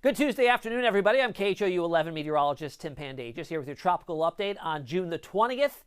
Good Tuesday afternoon, everybody. I'm KHOU 11 meteorologist Tim Pandages here with your tropical update on June the 20th.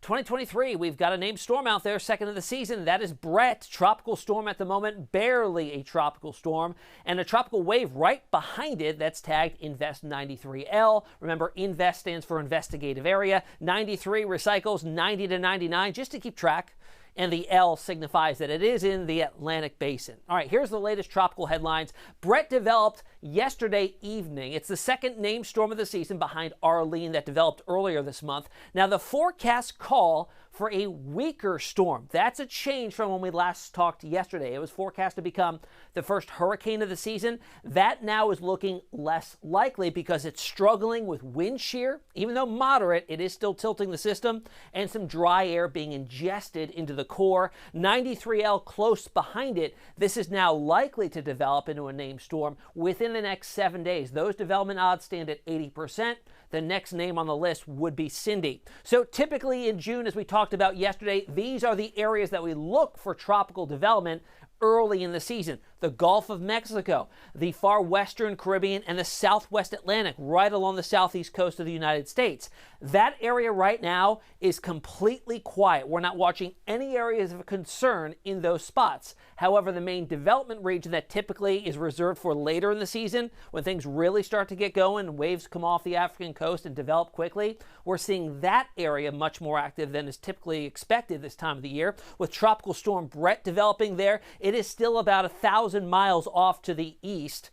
2023, we've got a named storm out there, second of the season. That is Bret. Tropical storm at the moment, barely a tropical storm, and a tropical wave right behind it that's tagged Invest 93L. Remember, Invest stands for investigative area. 93 recycles 90 to 99, just to keep track. And the L signifies that it is in the Atlantic Basin. All right, here's the latest tropical headlines. Bret developed yesterday evening. It's the second named storm of the season behind Arlene that developed earlier this month. Now, the forecasts call for a weaker storm. That's a change from when we last talked yesterday. It was forecast to become the first hurricane of the season. That now is looking less likely because it's struggling with wind shear. Even though moderate, it is still tilting the system, and some dry air being ingested into the core. 93L close behind it. This is now likely to develop into a named storm within the next 7 days. Those development odds stand at 80%. The next name on the list would be Cindy. So typically in June, as we talked about yesterday, these are the areas that we look for tropical development early in the season. The Gulf of Mexico, the far western Caribbean, and the southwest Atlantic, right along the southeast coast of the United States. That area right now is completely quiet. We're not watching any areas of concern in those spots. However, the main development region that typically is reserved for later in the season, when things really start to get going and waves come off the African coast and develop quickly, we're seeing that area much more active than is typically expected this time of the year. With Tropical Storm Bret developing there, it is still about 1,000 miles off to the east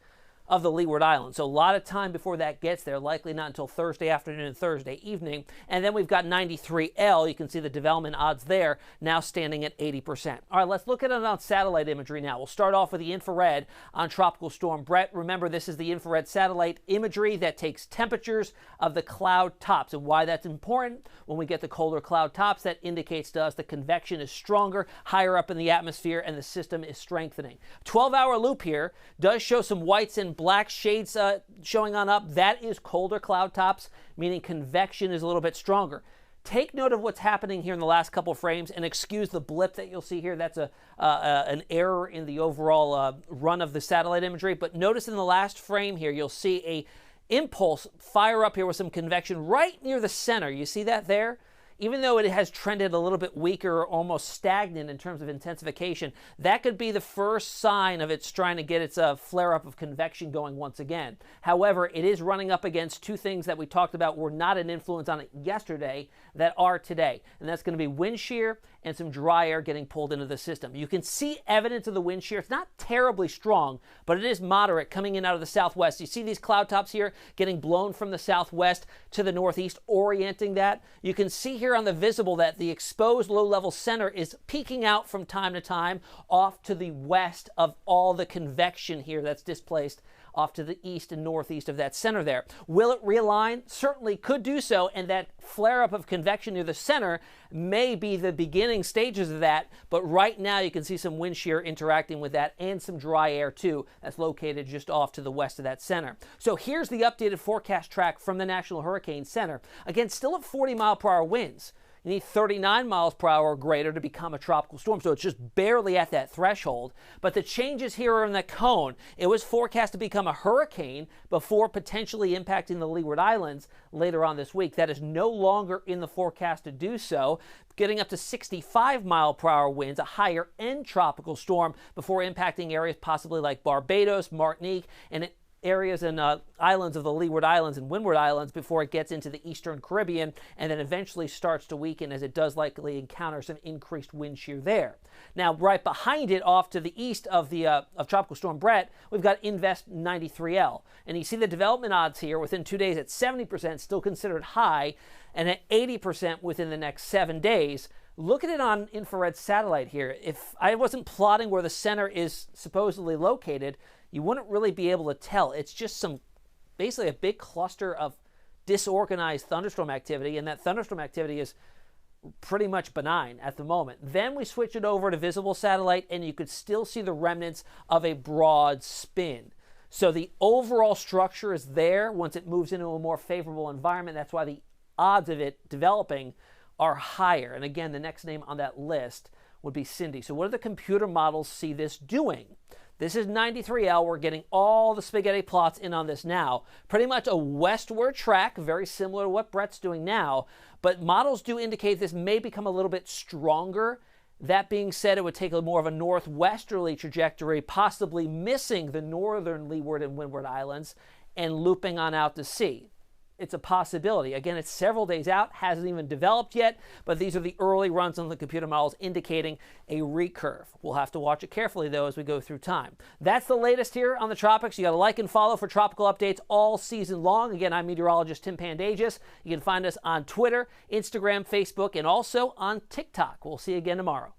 of the Leeward Islands. So a lot of time before that gets there, likely not until Thursday afternoon and Thursday evening. And then we've got 93L. You can see the development odds there now standing at 80%. All right, let's look at it on satellite imagery now. We'll start off with the infrared on Tropical Storm Bret. Remember, this is the infrared satellite imagery that takes temperatures of the cloud tops. And why that's important, when we get the colder cloud tops, that indicates to us the convection is stronger, higher up in the atmosphere, and the system is strengthening. 12-hour loop here does show some whites and black shades showing on up. That is colder cloud tops, meaning convection is a little bit stronger. Take note of what's happening here in the last couple of frames, and excuse the blip that you'll see here. That's an error in the overall run of the satellite imagery. But notice in the last frame here, you'll see a impulse fire up here with some convection right near the center. You see that there? Even though it has trended a little bit weaker or almost stagnant in terms of intensification, that could be the first sign of it's trying to get its flare-up of convection going once again. However, it is running up against two things that we talked about were not an influence on it yesterday that are today. And that's going to be wind shear and some dry air getting pulled into the system. You can see evidence of the wind shear. It's not terribly strong, but it is moderate coming in out of the southwest. You see these cloud tops here getting blown from the southwest to the northeast, orienting that. You can see here on the visible that the exposed low-level center is peeking out from time to time off to the west of all the convection here that's displaced off to the east and northeast of that center there. Will it realign? Certainly could do so, and that flare-up of convection near the center may be the beginning stages of that, but right now you can see some wind shear interacting with that and some dry air too that's located just off to the west of that center. So here's the updated forecast track from the National Hurricane Center. Again, still at 40-mile-per-hour winds. You need 39 miles per hour or greater to become a tropical storm, so it's just barely at that threshold. But the changes here are in the cone. It was forecast to become a hurricane before potentially impacting the Leeward Islands later on this week. That is no longer in the forecast to do so, getting up to 65-mile-per-hour winds, a higher-end tropical storm before impacting areas possibly like Barbados, Martinique, and areas and islands of the Leeward Islands and Windward Islands before it gets into the eastern Caribbean and then eventually starts to weaken as it does likely encounter some increased wind shear there. Now, right behind it, off to the east of the of Tropical Storm Bret, we've got Invest 93L. And you see the development odds here within 2 days at 70%, still considered high, and at 80% within the next 7 days. Look at it on infrared satellite here. If I wasn't plotting where the center is supposedly located, you wouldn't really be able to tell. It's just basically a big cluster of disorganized thunderstorm activity, and that thunderstorm activity is pretty much benign at the moment. Then we switch it over to visible satellite, and you could still see the remnants of a broad spin. So the overall structure is there once it moves into a more favorable environment. That's why the odds of it developing are higher. And again, the next name on that list would be Cindy. So what do the computer models see this doing? This is 93L. We're getting all the spaghetti plots in on this now. Pretty much a westward track, very similar to what Bret's doing now, but models do indicate this may become a little bit stronger. That being said, it would take more of a northwesterly trajectory, possibly missing the northern Leeward and Windward Islands and looping on out to sea. It's a possibility. Again, it's several days out, hasn't even developed yet, but these are the early runs on the computer models indicating a recurve. We'll have to watch it carefully, though, as we go through time. That's the latest here on the tropics. You got to like and follow for tropical updates all season long. Again, I'm meteorologist Tim Pandages. You can find us on Twitter, Instagram, Facebook, and also on TikTok. We'll see you again tomorrow.